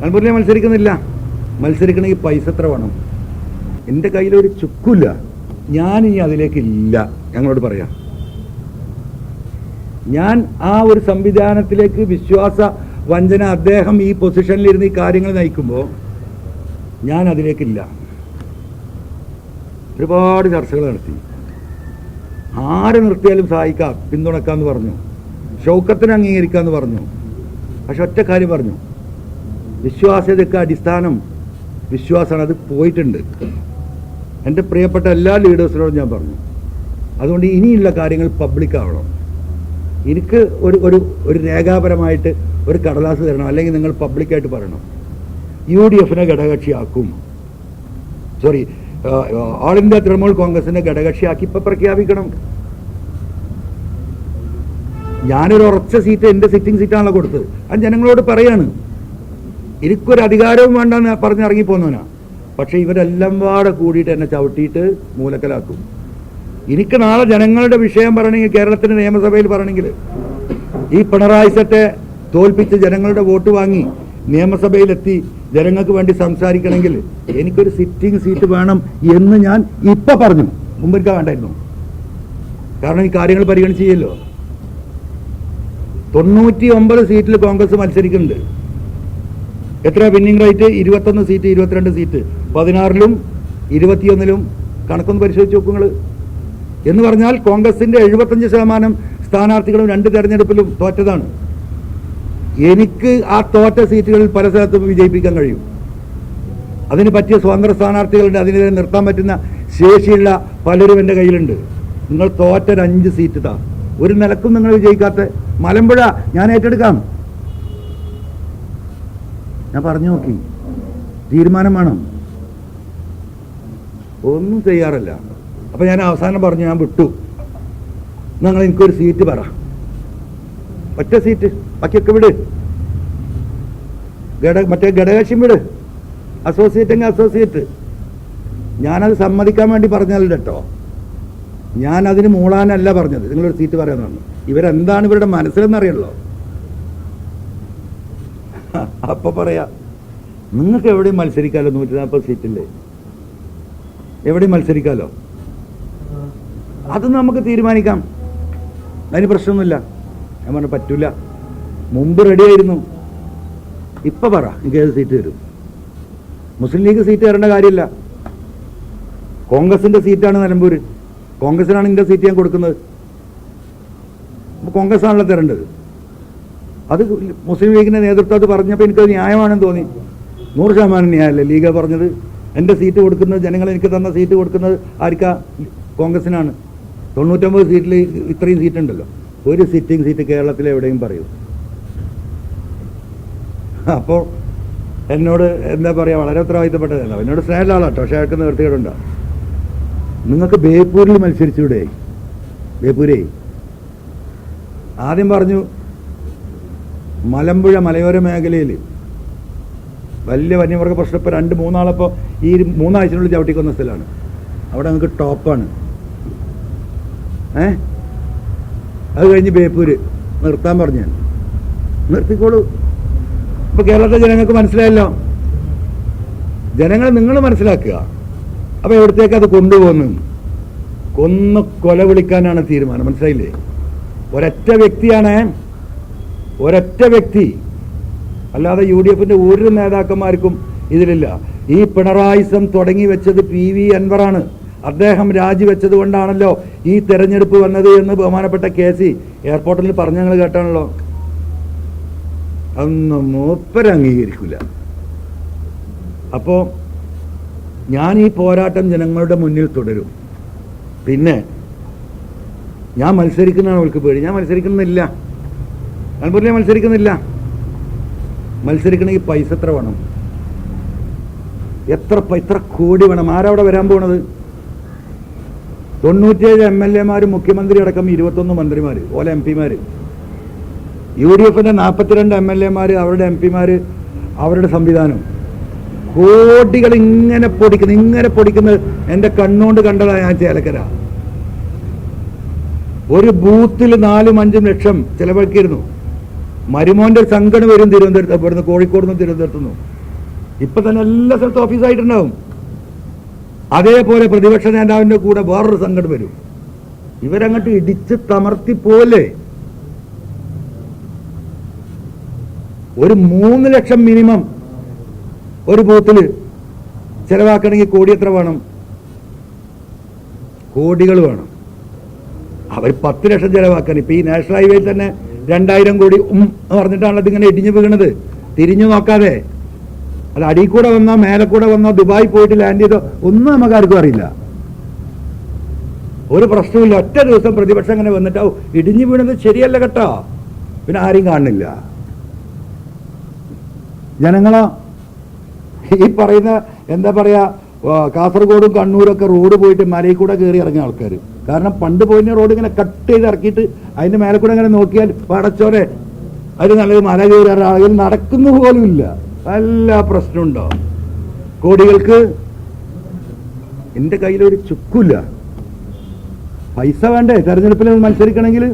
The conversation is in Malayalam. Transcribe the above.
മലപ്പുറം മത്സരിക്കുന്നില്ല. മത്സരിക്കണമെങ്കിൽ പൈസ എത്ര വേണം? എൻ്റെ കയ്യിലൊരു ചുക്കില്ല. ഞാനിനി അതിലേക്കില്ല. ഞങ്ങളോട് പറയാം, ഞാൻ ആ ഒരു സംവിധാനത്തിലേക്ക് വിശ്വാസ വഞ്ചന അദ്ദേഹം ഈ പൊസിഷനിലിരുന്ന് ഈ കാര്യങ്ങൾ നയിക്കുമ്പോൾ ഞാൻ അതിലേക്കില്ല. ഒരുപാട് ചർച്ചകൾ നടത്തി. ആരെ നിർത്തിയാലും സഹായിക്കാം, പിന്തുണക്കാമെന്ന് പറഞ്ഞു. ഷൗക്കത്തിന് അംഗീകരിക്കാമെന്ന് പറഞ്ഞു. പക്ഷെ ഒറ്റ കാര്യം പറഞ്ഞു, വിശ്വാസ്യതയ്ക്ക് അടിസ്ഥാനം വിശ്വാസമാണ്. അത് പോയിട്ടുണ്ട്. എൻ്റെ പ്രിയപ്പെട്ട എല്ലാ ലീഡേഴ്സിനോടും ഞാൻ പറഞ്ഞു, അതുകൊണ്ട് ഇനിയുള്ള കാര്യങ്ങൾ പബ്ലിക് ആവണം. എനിക്ക് ഒരു രേഖാപരമായിട്ട് ഒരു കടലാസ് തരണം, അല്ലെങ്കിൽ നിങ്ങൾ പബ്ലിക്കായിട്ട് പറയണം. UDF-നെ ഘടകകക്ഷിയാക്കും, ഓൾ ഇന്ത്യ തൃണമൂൽ കോൺഗ്രസിനെ ഘടകകക്ഷിയാക്കി ഇപ്പം പ്രഖ്യാപിക്കണം. ഞാനൊരു ഉറച്ച സീറ്റ്, എൻ്റെ സിറ്റിംഗ് സീറ്റാണല്ലോ കൊടുത്തത്. അത് ജനങ്ങളോട് പറയാണ്. എനിക്കൊരു അധികാരവും വേണ്ടെന്ന് പറഞ്ഞിറങ്ങിപ്പോന്നവനാ. പക്ഷെ ഇവരെല്ലാം പാടെ കൂടിയിട്ട് എന്നെ ചവിട്ടിയിട്ട് മൂലക്കലാക്കും. എനിക്ക് നാളെ ജനങ്ങളുടെ വിഷയം പറയണമെങ്കിൽ, കേരളത്തിന്റെ നിയമസഭയിൽ പറയണമെങ്കിൽ, ഈ പിണറായി സെറ്റെ തോൽപ്പിച്ച് ജനങ്ങളുടെ വോട്ട് വാങ്ങി നിയമസഭയിലെത്തി ജനങ്ങൾക്ക് വേണ്ടി സംസാരിക്കണമെങ്കിൽ എനിക്കൊരു സിറ്റിംഗ് സീറ്റ് വേണം എന്ന് ഞാൻ ഇപ്പൊ പറഞ്ഞു. മുമ്പ് എനിക്ക് വേണ്ടായിരുന്നു. കാരണം ഈ കാര്യങ്ങൾ പരിഗണിച്ച് ചെയ്യല്ലോ. 99 സീറ്റിൽ കോൺഗ്രസ് മത്സരിക്കുന്നുണ്ട്. എത്ര വിന്നിംഗ് റേറ്റ്? 21 സീറ്റ്, 22 സീറ്റ്, 16-ലും 21-ലും. കണക്കൊന്ന് പരിശോധിച്ച് നോക്കുക നിങ്ങൾ. എന്ന് പറഞ്ഞാൽ കോൺഗ്രസിന്റെ 75% സ്ഥാനാർത്ഥികളും 2 തെരഞ്ഞെടുപ്പിലും തോറ്റതാണ്. എനിക്ക് ആ തോറ്റ സീറ്റുകളിൽ പല സ്ഥലത്തും വിജയിപ്പിക്കാൻ കഴിയും. അതിന് പറ്റിയ സ്വതന്ത്ര സ്ഥാനാർത്ഥികളുണ്ട്. അതിനെതിരെ നിർത്താൻ പറ്റുന്ന ശേഷിയുള്ള പലരും എൻ്റെ കയ്യിലുണ്ട്. നിങ്ങൾ തോറ്റ 5 സീറ്റ് താ. ഒരു നിലക്കും നിങ്ങൾ വിജയിക്കാത്ത മലമ്പുഴ ഞാൻ ഏറ്റെടുക്കാം. ഞാൻ പറഞ്ഞു നോക്കി, തീരുമാനം വേണം. ഒന്നും തയ്യാറല്ല. അപ്പൊ ഞാൻ അവസാനം പറഞ്ഞു, ഞാൻ വിട്ടു. നിങ്ങൾ എനിക്കൊരു സീറ്റ് പറ, ഒറ്റ സീറ്റ്, ബാക്കിയൊക്കെ വിട്. മറ്റേ ഘടകകക്ഷിയും വിട്, അസോസിയേറ്റ് എങ്കിൽ അസോസിയേറ്റ്. ഞാനത് സമ്മതിക്കാൻ വേണ്ടി പറഞ്ഞല്ലോ കേട്ടോ. ഞാൻ അതിന് മൂളാനല്ല പറഞ്ഞത്. നിങ്ങളൊരു സീറ്റ് പറയാമെന്നാണ്. ഇവരെന്താണ് ഇവരുടെ മനസ്സിലെന്നറിയണല്ലോ. അപ്പൊ പറയാ, നിങ്ങൾക്ക് എവിടെയും മത്സരിക്കാമല്ലോ. 140 സീറ്റില്ലേ, എവിടെയും മത്സരിക്കാമല്ലോ. അത് നമുക്ക് തീരുമാനിക്കാം, അതിന് പ്രശ്നമൊന്നുമില്ല. ഞാൻ പറഞ്ഞു പറ്റൂല. മുമ്പ് റെഡിയായിരുന്നു. ഇപ്പൊ പറ എനിക്ക് ഏത് സീറ്റ് തരും. മുസ്ലിം ലീഗ് സീറ്റ് തരേണ്ട കാര്യമില്ല. കോൺഗ്രസിന്റെ സീറ്റാണ് നിലമ്പൂര്. കോൺഗ്രസിനാണ് ഇതിന്റെ സീറ്റ് ഞാൻ കൊടുക്കുന്നത്. അപ്പൊ കോൺഗ്രസ് ആണല്ലോ തരേണ്ടത്. അത് മുസ്ലിം ലീഗിന്റെ നേതൃത്വം അത് പറഞ്ഞപ്പോൾ എനിക്കത് ന്യായമാണെന്ന് തോന്നി. 100% ന്യായമല്ലേ ലീഗ് പറഞ്ഞത്. എൻ്റെ സീറ്റ് കൊടുക്കുന്നത്, ജനങ്ങൾ എനിക്ക് തന്ന സീറ്റ് കൊടുക്കുന്നത് ആർക്കാ? കോൺഗ്രസിനാണ്. 99 സീറ്റിൽ ഇത്രയും സീറ്റ് ഉണ്ടല്ലോ. ഒരു സിറ്റിംഗ് സീറ്റ് കേരളത്തിൽ എവിടെയും പറയൂ. അപ്പോൾ എന്നോട് എന്താ പറയുക, വളരെ ഉത്തരവാദിത്തപ്പെട്ടതല്ല. എന്നോട് സ്നേഹമുള്ള ആളാട്ടോ, പക്ഷേ അയാൾക്ക് നിർത്തിയിട്ടുണ്ടാവും. നിങ്ങൾക്ക് ബേപ്പൂരിൽ മത്സരിച്ചൂടെ? ബേപ്പൂരേ ആദ്യം പറഞ്ഞു, മലമ്പുഴ മലയോര മേഖലയിൽ വലിയ വന്യമൃഗ പ്രശ്നം. ഇപ്പോൾ 2-3 ആളപ്പോൾ ഈ 3 ആഴ്ചനുള്ളിൽ ചവിട്ടിക്കൊന്ന സ്ഥലമാണ്. അവിടെ നിങ്ങൾക്ക് ടോപ്പാണ്. അത് കഴിഞ്ഞ് ബേപ്പൂര് നിർത്താൻ പറഞ്ഞു. ഞാൻ നിർത്തിക്കോളൂ. ഇപ്പൊ കേരളത്തിലെ ജനങ്ങൾക്ക് മനസ്സിലായല്ലോ. ജനങ്ങളെ നിങ്ങൾ മനസ്സിലാക്കുക. അപ്പൊ എവിടത്തേക്ക് അത് കൊണ്ടുപോകുന്നു? കൊന്ന് കൊല വിളിക്കാനാണ് തീരുമാനം. മനസ്സിലായില്ലേ? ഒരൊറ്റ വ്യക്തിയാണ്, ഒരൊറ്റ വ്യക്തി. അല്ലാതെ UDF-ന്റെ ഒരു നേതാക്കന്മാർക്കും ഇതിലില്ല. ഈ പിണറായിസം തുടങ്ങി വെച്ചത് PV അൻവറാണ്. അദ്ദേഹം രാജിവെച്ചത് കൊണ്ടാണല്ലോ ഈ തെരഞ്ഞെടുപ്പ് വന്നത് എന്ന് ബഹുമാനപ്പെട്ട KC എയർപോർട്ടിൽ പറഞ്ഞ ഞങ്ങൾ കേട്ടാണല്ലോ. അതൊന്നും മൂപ്പര് അംഗീകരിക്കില്ല. അപ്പോൾ ഞാൻ ഈ പോരാട്ടം ജനങ്ങളുടെ മുന്നിൽ തുടരും. പിന്നെ ഞാൻ മത്സരിക്കുന്നതാണ് അവർക്ക് പേടി. ഞാൻ മത്സരിക്കുന്നില്ല. മലപ്പുറം മത്സരിക്കുന്നില്ല. മത്സരിക്കണമെങ്കിൽ പൈസ എത്ര വേണം? എത്ര കോടി വേണം? ആരവിടെ വരാൻ പോണത്? 97 MLA-മാരും മുഖ്യമന്ത്രി അടക്കം 21 മന്ത്രിമാർ, ഓല MP-മാർ. UDF-ന്റെ 42 MLA-മാർ, അവരുടെ MP-മാർ, അവരുടെ സംവിധാനം. കോടികൾ ഇങ്ങനെ പൊടിക്കുന്നത് എൻ്റെ കണ്ണുകൊണ്ട് കണ്ടതാണ് ഞാൻ. ചേലക്കര ഒരു ബൂത്തിൽ 4-5 ലക്ഷം ചെലവാക്കിയിരുന്നു. മരുമോന്റെ ഒരു സംഘടന വരും തിരുവനന്തപുരത്ത്, ഇവിടുന്ന് കോഴിക്കോട് നിന്ന് തിരുവനന്തപുരത്തുനിന്ന്. ഇപ്പൊ തന്നെ എല്ലാ സ്ഥലത്തും ഓഫീസായിട്ടുണ്ടാവും. അതേപോലെ പ്രതിപക്ഷ നേതാവിന്റെ കൂടെ വേറൊരു സംഘടന വരും. ഇവരങ്ങോട്ട് ഇടിച്ച് തമർത്തി പോലെ. ഒരു 3 ലക്ഷം മിനിമം ഒരു ബൂത്തിൽ ചെലവാക്കണമെങ്കിൽ കോടി എത്ര വേണം? കോടികൾ വേണം. അവർ 10 ലക്ഷം ചെലവാക്കാൻ. ഇപ്പൊ ഈ നാഷണൽ ഹൈവേയിൽ തന്നെ 2000 കോടി പറഞ്ഞിട്ടാണല്ലോ ഇതിങ്ങനെ ഇടിഞ്ഞു വീണത്. തിരിഞ്ഞു നോക്കാതെ. അത് അടിയിൽ കൂടെ വന്നോ മേലെ കൂടെ വന്നോ ദുബായി പോയിട്ട് ലാൻഡ് ചെയ്തോ ഒന്നും നമുക്കാർക്കും അറിയില്ല. ഒരു പ്രശ്നമില്ല. ഒറ്റ ദിവസം പ്രതിപക്ഷം അങ്ങനെ വന്നിട്ടാവും ഇടിഞ്ഞു വീണത് ശരിയല്ല കേട്ടോ. പിന്നെ ആരെയും കാണുന്നില്ല. ജനങ്ങളോ ഈ പറയുന്ന എന്താ പറയാ, കാസർഗോഡും കണ്ണൂരൊക്കെ റോഡ് പോയിട്ട് മലയിൽ കൂടെ കയറി ഇറങ്ങിയ ആൾക്കാർ. കാരണം പണ്ട് പോയിന്ന റോഡ് ഇങ്ങനെ കട്ട് ചെയ്ത് ഇറക്കിയിട്ട് അതിന്റെ മേലെ കൂടെ ഇങ്ങനെ നോക്കിയാൽ പടച്ചോരെ അത് നല്ലത് മല കയറി ആളുകൾ നടക്കുന്ന പോലും ഇല്ല. എല്ലാ പ്രശ്നമുണ്ടോ? കോടികൾക്ക് എൻ്റെ കയ്യിലൊരു ചുക്കില്ല. പൈസ വേണ്ടേ തെരഞ്ഞെടുപ്പിൽ മത്സരിക്കണമെങ്കിൽ?